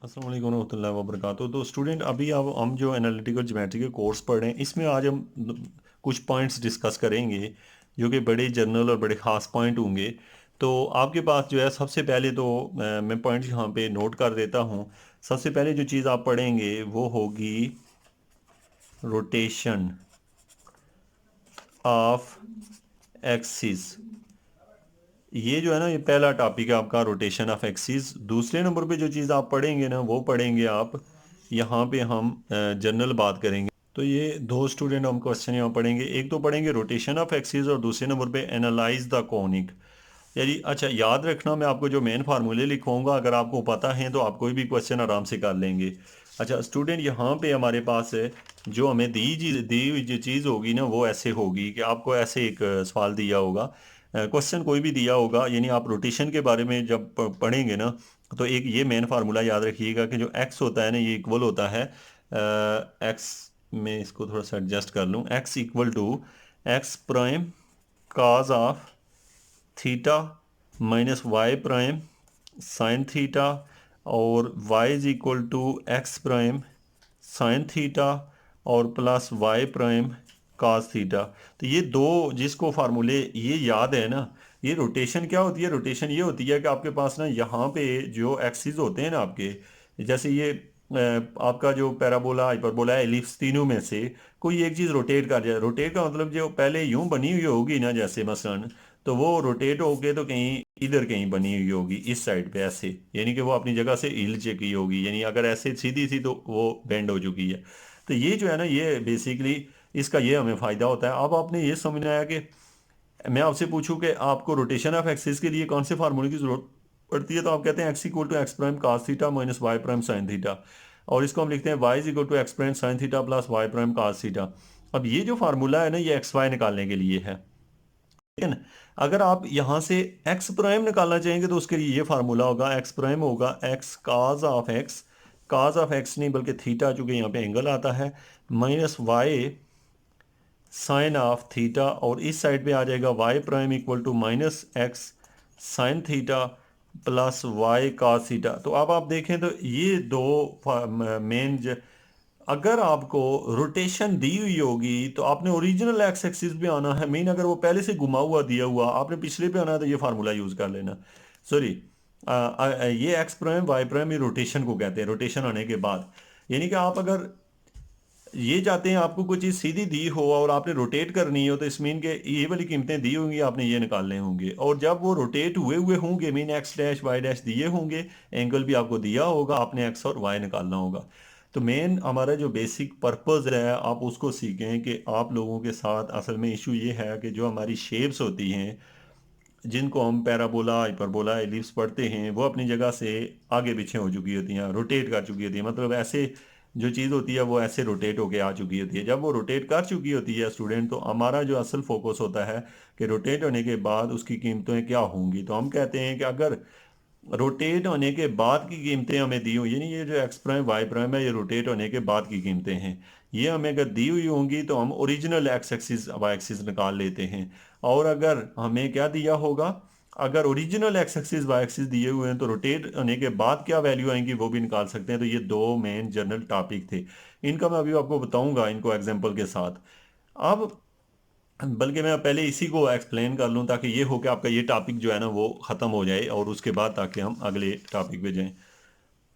अस्सलाम वालेकुम रहमतुल्लाहि व बरकातुहू। तो स्टूडेंट अभी अब हम जो एनालिटिकल ज्योमेट्री के कोर्स पढ़ रहे हैं इसमें आज हम कुछ पॉइंट्स डिस्कस करेंगे जो कि बड़े जनरल और बड़े ख़ास पॉइंट होंगे। तो आपके पास जो है सबसे पहले तो मैं पॉइंट्स यहाँ पे नोट कर देता हूँ। सबसे पहले जो चीज़ आप पढ़ेंगे वो होगी रोटेशन ऑफ एक्सिस। ये जो है ना ये पहला टॉपिक है आपका रोटेशन ऑफ एक्सिस। दूसरे नंबर पे जो चीज़ आप पढ़ेंगे ना वो पढ़ेंगे आप यहाँ पे हम जनरल बात करेंगे। तो ये दो स्टूडेंट हम क्वेश्चन यहाँ पढ़ेंगे, एक तो पढ़ेंगे रोटेशन ऑफ एक्सिस और दूसरे नंबर पे एनालाइज द कॉनिक। यानी अच्छा याद रखना, मैं आपको जो मेन फार्मूले लिखवाऊंगा अगर आपको पता है तो आप कोई भी क्वेश्चन आराम से कर लेंगे। अच्छा स्टूडेंट यहाँ पे हमारे पास है जो हमें दी हुई जो चीज़ होगी ना वो ऐसे होगी कि आपको ऐसे एक सवाल दिया होगा, क्वेश्चन कोई भी दिया होगा, यानी आप रोटेशन के बारे में जब पढ़ेंगे ना तो एक ये मेन फार्मूला याद रखिएगा कि जो एक्स होता है ना ये इक्वल होता है एक्स, मैं इसको थोड़ा सा एडजस्ट कर लूँ, x equal to x prime cos of theta minus Y prime sine theta, और y is equal to x prime sine theta और plus Y prime cos theta. तो ये दो जिसको फार्मूले ये याद है ना, ये रोटेशन क्या होती है, रोटेशन ये होती है कि आपके पास ना यहाँ पे जो एक्सिस होते हैं ना आपके, जैसे ये आपका जो पैराबोला हाइपरबोला है एलिप्स, तीनों में से कोई एक चीज़ रोटेट कर जाए। रोटेट का मतलब जो पहले यूं बनी हुई होगी ना जैसे मसलन, तो वो रोटेट होके तो कहीं इधर कहीं बनी हुई होगी इस साइड पे ऐसे, यानी कि वो अपनी जगह से हिल चुकी होगी, यानी अगर ऐसे सीधी सी तो वो बेंड हो चुकी है। तो ये जो है ना ये बेसिकली इसका ये हमें फ़ायदा होता है। अब आपने ये समझना है कि मैं आपसे पूछूं कि आपको रोटेशन ऑफ एक्सिस के लिए कौन से फार्मूले की जरूरत पड़ती है, तो आप कहते हैं X equal to x prime cos theta minus Y prime sine theta, और इसको हम लिखते हैं Y is equal to x prime sine theta plus Y prime cos theta. अब ये जो फार्मूला है ना ये एक्स वाई निकालने के लिए है, ठीक है ना। अगर आप यहाँ से एक्स प्राइम निकालना चाहेंगे तो उसके लिए ये फार्मूला होगा, एक्स प्राइम होगा X cos of X, cos of X नहीं बल्कि थीटा चूंकि यहाँ पे एंगल आता है, minus Y sine of theta, और इस साइड पे आ जाएगा Y prime equal to minus X sine theta plus Y cos theta. तो अब आप देखें तो ये दो मेन, अगर आपको रोटेशन दी हुई होगी तो आपने ओरिजिनल एक्स एक्सिस पे आना है मेन, अगर वो पहले से घुमा हुआ दिया हुआ आपने पिछले पे आना है तो ये फार्मूला यूज कर लेना। सॉरी, ये एक्स प्राइम वाई प्राइम ये रोटेशन को कहते हैं, रोटेशन आने के बाद, यानी कि आप अगर ये चाहते हैं आपको कोई चीज़ सीधी दी हो और आपने रोटेट करनी हो तो इस मीन के ये वाली कीमतें दी होंगी आपने ये निकालने होंगे, और जब वो रोटेट हुए हुए होंगे mean X dash Y dash दिए होंगे, एंगल भी आपको दिया होगा, आपने एक्स और वाई निकालना होगा। तो मेन हमारा जो बेसिक पर्पज़ है आप उसको सीखें कि आप लोगों के साथ असल में इशू ये है कि जो हमारी शेप्स होती हैं जिनको हम पैराबोला हाइपरबोला एलिप्स पढ़ते हैं वो अपनी जगह से आगे पीछे हो चुकी होती हैं, रोटेट कर चुकी होती है, मतलब ऐसे जो चीज़ होती है वो ऐसे रोटेट होके आ चुकी होती है। जब वो रोटेट कर चुकी होती है स्टूडेंट, तो हमारा जो असल फोकस होता है कि रोटेट होने के बाद उसकी कीमतें क्या होंगी। तो हम कहते हैं कि अगर रोटेट होने के बाद की कीमतें हमें दी हुई, यानी ये जो एक्स प्राइम वाई प्राइम है ये रोटेट होने के बाद की कीमतें हैं, ये हमें अगर दी हुई होंगी तो हम original X axis Y axis निकाल लेते हैं। और अगर हमें क्या दिया होगा, अगर original X axis Y axis दिए हुए हैं तो रोटेट होने के बाद क्या वैल्यू आएंगी वो भी निकाल सकते हैं। तो ये दो मेन जनरल टॉपिक थे, इनका मैं अभी आपको बताऊंगा इनको एग्जांपल के साथ। अब बल्कि मैं पहले इसी को एक्सप्लेन कर लूँ ताकि ये हो कि आपका ये टॉपिक जो है ना वो ख़त्म हो जाए और उसके बाद ताकि हम अगले टॉपिक पे जाएं।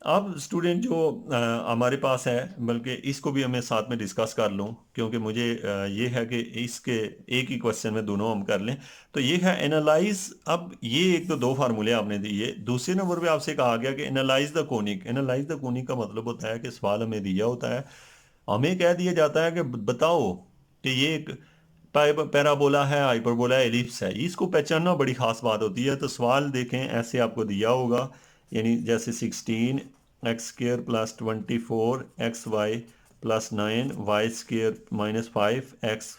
अब स्टूडेंट जो हमारे पास है, बल्कि इसको भी हमें साथ में डिस्कस कर लूँ क्योंकि मुझे ये है कि इसके एक ही क्वेश्चन में दोनों हम कर लें। तो ये है एनालाइज। अब ये एक तो दो फार्मूले आपने दिए, दूसरे नंबर पे आपसे कहा गया कि analyse the conic. Analyse the conic का मतलब होता है कि सवाल हमें दिया होता है, हमें कह दिया जाता है कि बताओ कि ये एक पैराबोला है हाइपरबोला है एलिप्स है, इसको पहचानना बड़ी खास बात होती है। तो सवाल देखें ऐसे आपको दिया होगा, यानी जैसे 16 X square plus 24 X Y plus 9 Y square minus 5 X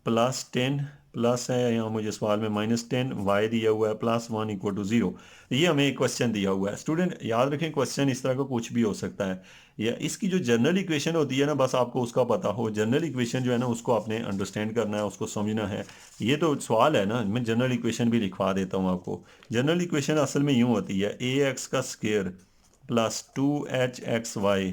plus 10, plus है यहाँ मुझे सवाल में -10, वाई दिया हुआ है +1 इक्वल टू 0। ये हमें एक क्वेश्चन दिया हुआ है। स्टूडेंट याद रखें क्वेश्चन इस तरह का कुछ भी हो सकता है, या इसकी जो जनरल इक्वेशन होती है ना बस आपको उसका पता हो, जनरल इक्वेशन जो है ना उसको आपने अंडरस्टैंड करना है, उसको समझना है। ये तो सवाल है ना, मैं जनरल इक्वेशन भी लिखवा देता हूँ आपको। जनरल इक्वेशन असल में यूँ होती है ए एक्स का square plus 2h(x(y)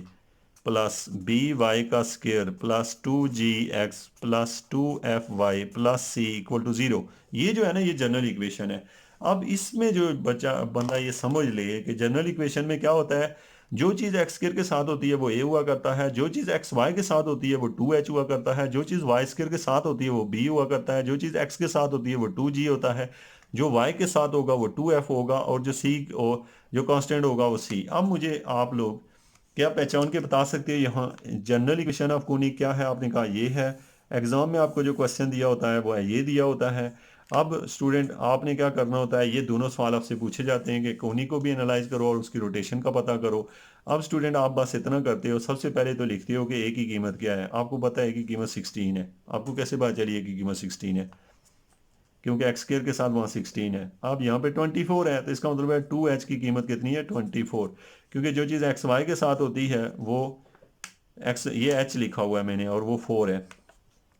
plus by का square plus 2g(x) plus 2fy plus c equal to 0। ये जो है ना, ये जनरल इक्वेशन है। अब इसमें जो बंदा ये समझ ले कि जनरल इक्वेशन में क्या होता है, जो चीज़ एक्स स्क्वायर के साथ होती है वो ए हुआ करता है, जो चीज़ एक्स वाई के साथ होती है वो 2h हुआ करता है, जो चीज़ वाई स्क्वायर के साथ होती है वो b हुआ करता है, जो चीज़ एक्स के साथ होती है वो 2g होता है, जो वाई के साथ होगा वो 2f होगा, और जो c जो कांस्टेंट होगा वो c। अब मुझे आप लोग क्या पहचान के बता सकते हैं यहाँ जनरल इक्वेशन ऑफ कोनिक क्या है? आपने कहा ये है। एग्जाम में आपको जो क्वेश्चन दिया होता है वो है ये दिया होता है। अब स्टूडेंट आपने क्या करना होता है, ये दोनों सवाल आपसे पूछे जाते हैं कि कोनिक को भी एनालाइज करो और उसकी रोटेशन का पता करो। अब स्टूडेंट आप बस इतना करते हो, सबसे पहले तो लिखते हो कि ए की कीमत क्या है। आपको पता है कि कीमत 16 है। आपको कैसे पता चली है कि कीमत 16 है? क्योंकि एक्स स्क्वायर के साथ वहाँ 16 है। अब यहाँ पे 24 है, तो इसका मतलब है 2h की कीमत कितनी है? 24। क्योंकि जो चीज़ एक्स वाई के साथ होती है वो एक्स, ये एच लिखा हुआ है मैंने, और वो 4 है,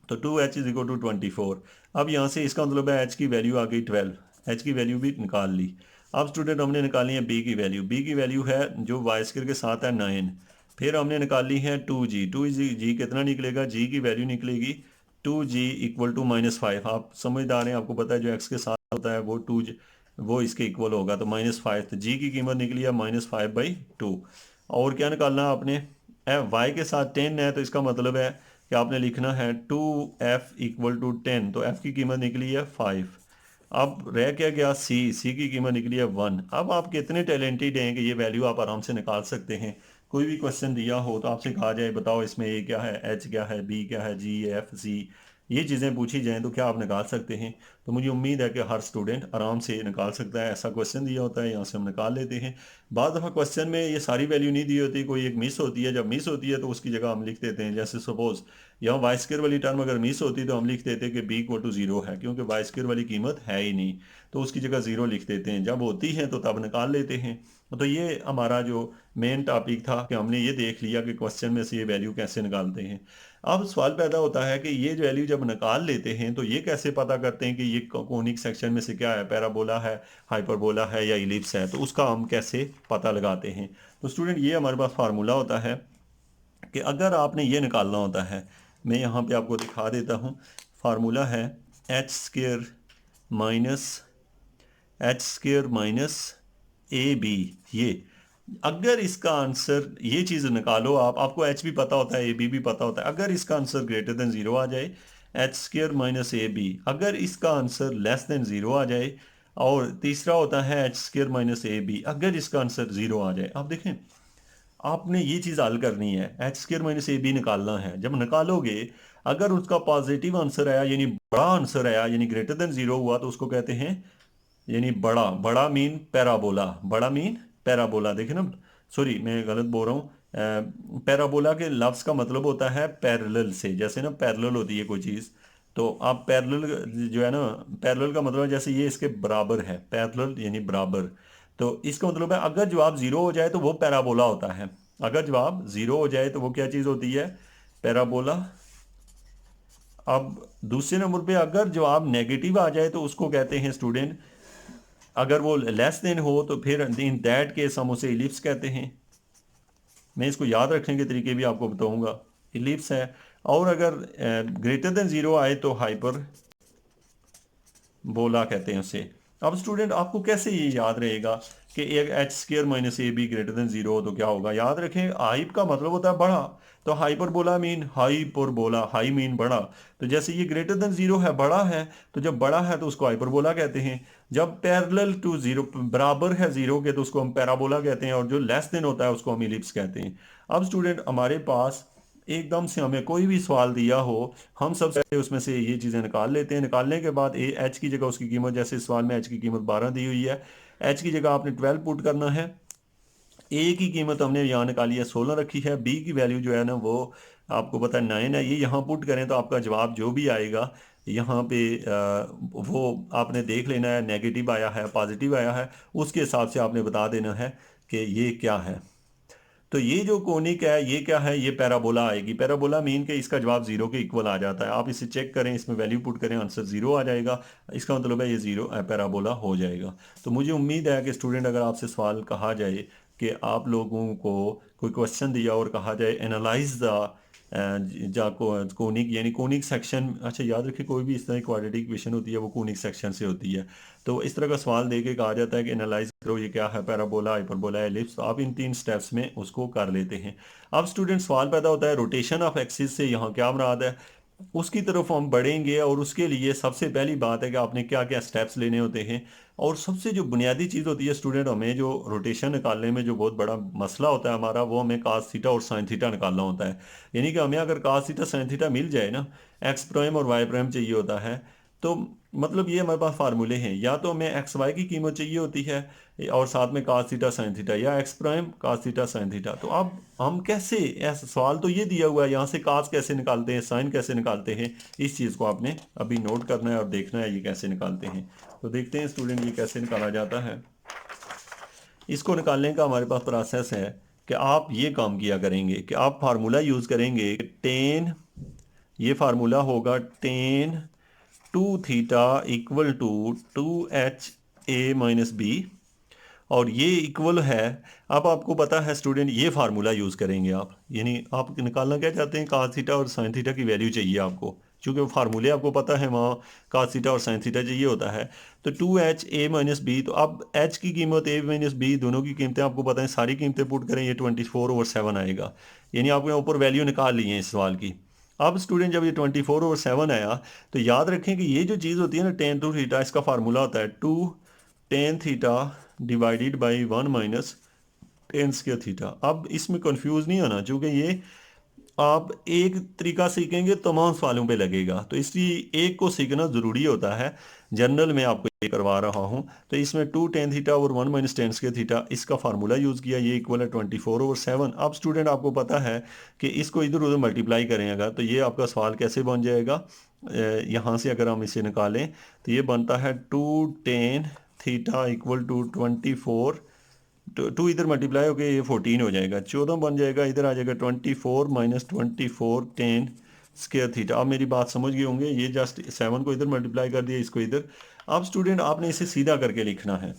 तो 2h इज इक्वल टू 24। अब यहाँ से इसका मतलब है एच की वैल्यू आ गई 12। एच की वैल्यू भी निकाल ली। अब स्टूडेंट हमने निकाली है बी की वैल्यू। बी की वैल्यू है जो वाई स्क्वायर के साथ है 9। फिर हमने निकाली है 2g। 2g कितना निकलेगा? जी की वैल्यू निकलेगी 2g इक्वल टू -5। आप समझदार हैं, आपको पता है जो एक्स के साथ होता है वो 2g वो इसके इक्वल होगा, तो -5। तो जी की कीमत निकली है -5/2। और क्या निकालना है आपने? वाई के साथ 10 है, तो इसका मतलब है कि आपने लिखना है 2f इक्वल टू 10। तो f की कीमत निकली है 5। अब रह क्या गया? सी की कीमत निकली है 1। अब आप कितने टैलेंटेड हैं कि ये वैल्यू आप आराम से निकाल सकते हैं। कोई भी क्वेश्चन दिया हो तो आपसे कहा जाए बताओ इसमें ए क्या है, एच क्या है, बी क्या है, जी एफ सी, ये चीज़ें पूछी जाएँ तो क्या आप निकाल सकते हैं? तो मुझे उम्मीद है कि हर स्टूडेंट आराम से निकाल सकता है। ऐसा क्वेश्चन दिया होता है, यहाँ से हम निकाल लेते हैं। बाद दफ़ा क्वेश्चन में ये सारी वैल्यू नहीं दी होती, कोई एक मिस होती है। जब मिस होती है तो उसकी जगह हम लिख देते हैं, जैसे सपोज यहाँ वाई स्क्वायर वाली टर्म अगर मिस होती तो हम लिख देते कि बी इक्वल टू 0 है, क्योंकि वाई स्क्वायर वाली कीमत है ही नहीं, तो उसकी जगह 0 लिख देते हैं। जब होती है तो तब निकाल लेते हैं। तो ये हमारा जो मेन टॉपिक था कि हमने ये देख लिया कि क्वेश्चन में से ये वैल्यू कैसे निकालते हैं। अब सवाल पैदा होता है कि ये जो वैल्यू जब निकाल लेते हैं तो ये कैसे पता करते हैं कि ये कोनिक सेक्शन में से क्या है, पैराबोला है, हाइपरबोला है या इलिप्स है, तो उसका हम कैसे पता लगाते हैं? तो स्टूडेंट ये हमारे पास फार्मूला होता है कि अगर आपने ये निकालना होता है, मैं यहाँ पे आपको दिखा देता हूँ। फार्मूला है H square minus A B. ये अगर इसका आंसर, ये चीज़ निकालो आपको एच भी पता होता है, ए बी भी पता होता है। अगर इसका आंसर ग्रेटर देन 0 आ जाए, H square minus A B, अगर इसका आंसर लेस देन 0 आ जाए, और तीसरा होता है H square minus A B, अगर इसका आंसर 0 आ जाए। आप देखें, आपने ये चीज़ हल करनी है, H square minus A B निकालना है। जब निकालोगे, अगर उसका पॉजिटिव आंसर आया, यानी बड़ा आंसर आया, यानी ग्रेटर देन 0 हुआ, तो उसको कहते हैं, यानी बड़ा बड़ा मीन पैराबोला, बड़ा मीन पैराबोला। देखें ना, सॉरी मैं गलत बोल रहा हूँ। पैराबोला के लफ्ज़ का मतलब होता है पैरेलल से। जैसे ना पैरेलल होती है कोई चीज़, तो आप पैरेलल जो है ना, पैरेलल का मतलब जैसे ये इसके बराबर है, पैरेलल यानी बराबर। तो इसका मतलब है अगर जवाब 0 हो जाए तो वो पैराबोला होता है। अगर जवाब 0 हो जाए तो वो क्या चीज़ होती है? पैराबोला। अब दूसरे नंबर पे अगर जवाब नेगेटिव आ जाए तो उसको कहते हैं स्टूडेंट, अगर वो लेस देन हो तो फिर इन दैट केस हम उसे इलिप्स कहते हैं। मैं इसको याद रखने के तरीके भी आपको बताऊंगा। इलिप्स है। और अगर ग्रेटर देन 0 आए तो हाइपर बोला कहते हैं उसे। अब स्टूडेंट आपको कैसे ये याद रहेगा कि एक H square minus A be greater than 0 हो तो क्या होगा? याद रखें, हाइप का मतलब होता है बड़ा, तो हाइपर बोला मीन हाई पर बोला, हाई मीन बड़ा। तो जैसे ये ग्रेटर देन 0 है, बड़ा है, तो जब बड़ा है तो उसको हाइपरबोला कहते हैं। जब पैरेलल टू 0, बराबर है 0 के, तो उसको हम पैराबोला कहते हैं, और जो लेस देन होता है उसको हम इलिप्स कहते हैं। अब स्टूडेंट हमारे पास एकदम से हमें कोई भी सवाल दिया हो, हम सबसे पहले उसमें से ये चीज़ें निकाल लेते हैं। निकालने के बाद एच की जगह उसकी कीमत, जैसे इस सवाल में एच की कीमत 12 दी हुई है, एच की जगह आपने 12 पुट करना है। ए की कीमत हमने यहाँ निकाली है 16 रखी है। बी की वैल्यू जो है ना वो आपको पता है 9 है। ये यहाँ पुट करें तो आपका जवाब जो भी आएगा यहाँ पे वो आपने देख लेना है, नेगेटिव आया है पॉजिटिव आया है, उसके हिसाब से आपने बता देना है कि ये क्या है। तो ये जो कोनिक है ये क्या है? ये पैराबोला आएगी। पैराबोला मीन के इसका जवाब 0 के इक्वल आ जाता है। आप इसे चेक करें, इसमें वैल्यू पुट करें, आंसर 0 आ जाएगा। इसका मतलब है ये 0 पैराबोला हो जाएगा। तो मुझे उम्मीद है कि स्टूडेंट, अगर आपसे सवाल कहा जाए कि आप लोगों को कोई क्वेश्चन दिया और कहा जाए एनालाइज द जा कोनिक यानी कोनिक सेक्शन। अच्छा याद रखिए, कोई भी इस तरह की क्वाड्रेटिक इक्वेशन होती है वो कोनिक सेक्शन से होती है। तो इस तरह का सवाल दे के कहा जाता है कि एनालाइज करो ये क्या है, पैराबोला, हाइपरबोला, एलिप्स। तो आप इन 3 स्टेप्स में उसको कर लेते हैं। अब स्टूडेंट सवाल पैदा होता है रोटेशन ऑफ एक्सिस से यहाँ क्या मुराद है, उसकी तरफ हम बढ़ेंगे। और उसके लिए सबसे पहली बात है कि आपने क्या क्या स्टेप्स लेने होते हैं। और सबसे जो बुनियादी चीज़ होती है स्टूडेंट, हमें जो रोटेशन निकालने में जो बहुत बड़ा मसला होता है हमारा, वो हमें कास थीटा और साइन थीटा निकालना होता है। यानी कि हमें अगर कास थीटा साइन थीटा मिल जाए ना, एक्स प्राइम और वाई प्राइम चाहिए होता है, तो मतलब ये हमारे पास फार्मूले हैं। या तो हमें एक्स वाई की कीमत चाहिए होती है और साथ में कास थीटा साइन थीटा, या x prime cos theta sine theta. तो अब हम कैसे, ऐसा सवाल तो ये दिया हुआ है, यहाँ से कास कैसे निकालते हैं, साइन कैसे निकालते हैं, इस चीज़ को आपने अभी नोट करना है और देखना है ये कैसे निकालते हैं। तो देखते हैं स्टूडेंट ये कैसे निकाला जाता है। इसको निकालने का हमारे पास प्रोसेस है कि आप ये काम किया करेंगे कि आप फार्मूला यूज़ करेंगे टेन, ये फार्मूला होगा tan 2 theta equal to 2 HA-B, और ये इक्वल है। अब आपको पता है स्टूडेंट, ये फार्मूला यूज़ करेंगे आप, यानी आप निकालना क्या चाहते हैं, कास थीटा और साइन थीटा की वैल्यू चाहिए आपको, क्योंकि वो फार्मूले आपको पता है वहाँ कास थीटा और साइन थीटा चाहिए होता है। तो 2HA-B, तो अब H की कीमत A-B दोनों की कीमतें आपको पता है, सारी कीमतें पुट करें, ये 24/7 आएगा। यानी आपने ऊपर वैल्यू निकाल ली है इस सवाल की। अब स्टूडेंट जब ये 24/7 आया, तो याद रखें कि ये जो चीज़ होती है ना टेन टू थीटा, इसका फार्मूला होता है 2 tan theta divided by 1 minus ten square theta. अब इसमें कंफ्यूज नहीं होना, क्योंकि ये आप एक तरीका सीखेंगे तमाम सवालों पे लगेगा, तो इसलिए एक को सीखना ज़रूरी होता है। जनरल में आपको ये करवा रहा हूँ। तो इसमें 2 tan थीटा और 1 माइनस टेन स्क्वायर थीटा, इसका फार्मूला यूज़ किया, ये इक्वल है 24/7। अब स्टूडेंट आपको पता है कि इसको इधर उधर मल्टीप्लाई करेंगे तो ये आपका सवाल कैसे बन जाएगा। यहाँ से अगर हम इसे निकालें तो ये बनता है 2 tan theta equal to 24, two इधर मल्टीप्लाई होकर ये 14 हो जाएगा, 14 बन जाएगा, इधर आ जाएगा 24 माइनस 24 टेन स्क्वायर थीटा। आप मेरी बात समझ गए होंगे, ये जस्ट 7 को इधर मल्टीप्लाई कर दिया, इसको इधर। अब स्टूडेंट आपने इसे सीधा करके लिखना है।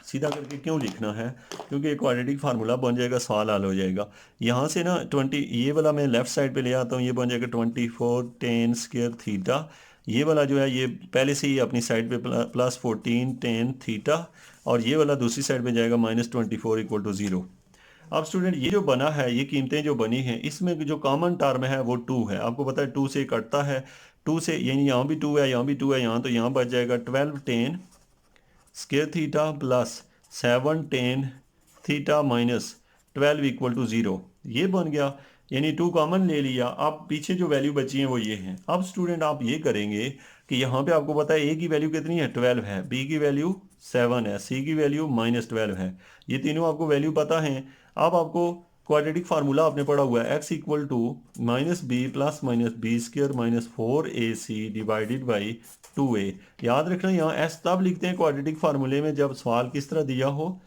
सीधा करके क्यों लिखना है, क्योंकि एक क्वाड्रेटिक फार्मूला बन जाएगा, सवाल हल हो जाएगा। यहाँ से ना 20, ये वाला मैं लेफ्ट साइड पे ले आता हूँ, ये बन जाएगा 24 टेन स्क्वायर थीटा। ये वाला जो है ये पहले से ही अपनी साइड पे प्लस 14 टेन थीटा, और ये वाला दूसरी साइड पे जाएगा -24 इक्वल टू 0। अब स्टूडेंट ये जो बना है, ये कीमतें जो बनी हैं, इसमें जो कॉमन टर्म है वो 2 है। आपको पता है 2 से कटता है, 2 से, यानी यहाँ भी 2 है, यहाँ भी 2 है, यहाँ तो यहाँ बच जाएगा 12 tan square theta plus 7 tan theta minus 12 equal to 0। ये बन गया, यानी 2 कॉमन ले लिया। अब पीछे जो वैल्यू बची है वो ये है। अब स्टूडेंट आप ये करेंगे कि यहाँ पे आपको पता है ए की वैल्यू कितनी है, 12 है, बी की वैल्यू 7 है, सी की वैल्यू -12 है। ये तीनों आपको वैल्यू पता है। अब आपको क्वाड्रेटिक फार्मूला आपने पढ़ा हुआ है, x equal to -b plus -b स्क्र -4ac डिवाइडेड बाई 2a। याद रखना यहाँ एस तब लिखते हैं क्वाड्रेटिक फार्मूले में जब सवाल किस तरह दिया हो,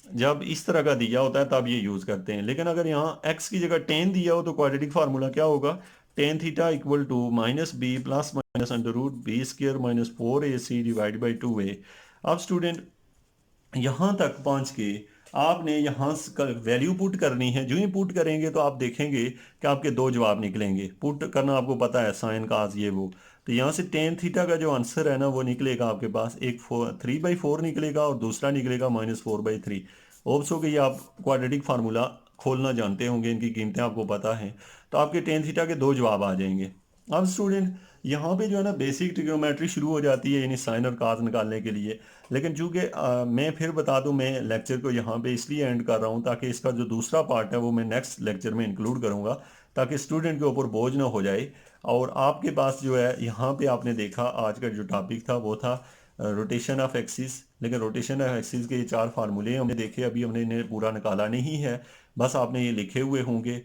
जब इस तरह का दिया होता है तब ये यूज़ करते हैं। लेकिन अगर यहाँ x की जगह टेन दिया हो तो क्वाड्रेटिक फार्मूला क्या होगा, tan theta equal to -b plus -√b स्क्र -4ac डिवाइड बाई 2a। अब स्टूडेंट यहाँ तक पहुँच के आपने यहाँ वैल्यू पुट करनी है। जो ही पुट करेंगे तो आप देखेंगे कि आपके दो जवाब निकलेंगे। पुट करना आपको पता है, साइन काज ये वो। तो यहाँ से टेन थीटा का जो आंसर है ना वो निकलेगा आपके पास, एक 3/4 निकलेगा और दूसरा निकलेगा -4/3। होप्स हो कि ये आप क्वाड्रेटिक फार्मूला खोलना जानते होंगे, इनकी कीमतें आपको पता हैं। तो आपके टेन थीटा के दो जवाब आ जाएंगे। अब स्टूडेंट यहाँ पे जो है ना बेसिक ट्रिग्नोमेट्री शुरू हो जाती है, यानी साइन और काज निकालने के लिए। लेकिन चूंकि मैं फिर बता दूं, मैं लेक्चर को यहाँ पे इसलिए एंड कर रहा हूँ ताकि इसका जो दूसरा पार्ट है वो मैं नेक्स्ट लेक्चर में इंक्लूड करूँगा, ताकि स्टूडेंट के ऊपर बोझ ना हो जाए। और आपके पास जो है यहाँ पे आपने देखा आज का जो टॉपिक था वो था रोटेशन ऑफ एक्सिस। लेकिन रोटेशन ऑफ एक्सिस के ये 4 फार्मूले हमने देखे, अभी हमने इन्हें पूरा निकाला नहीं है, बस आपने ये लिखे हुए होंगे।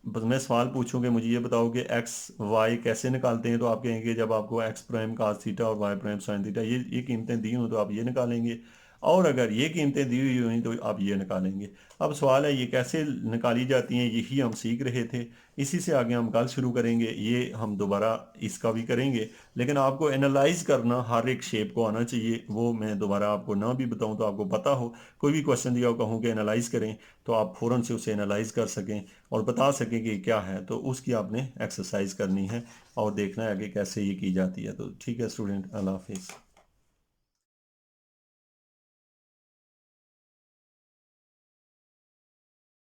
बस मैं सवाल पूछूंगे मुझे ये बताओ कि एक्स वाई कैसे निकालते हैं, तो आप कहेंगे जब आपको एक्स प्राइम कास थीटा और वाई प्राइम साइन थीटा ये कीमतें दी हों तो आप ये निकालेंगे। और अगर ये कीमतें दी हुई हुई तो आप ये निकालेंगे। अब सवाल है ये कैसे निकाली जाती हैं, यही हम सीख रहे थे, इसी से आगे हम कल शुरू करेंगे। ये हम दोबारा इसका भी करेंगे, लेकिन आपको एनालाइज करना हर एक शेप को आना चाहिए। वो मैं दोबारा आपको ना भी बताऊं तो आपको पता हो। कोई भी क्वेश्चन दिया हो कहूँ कि एनालाइज करें, तो आप फ़ौरन से उसे एनालाइज कर सकें और बता सकें कि क्या है, तो उसकी आपने एक्सरसाइज करनी है और देखना है कि कैसे ये की जाती है। तो ठीक है स्टूडेंट, अल्लाह हाफिज़।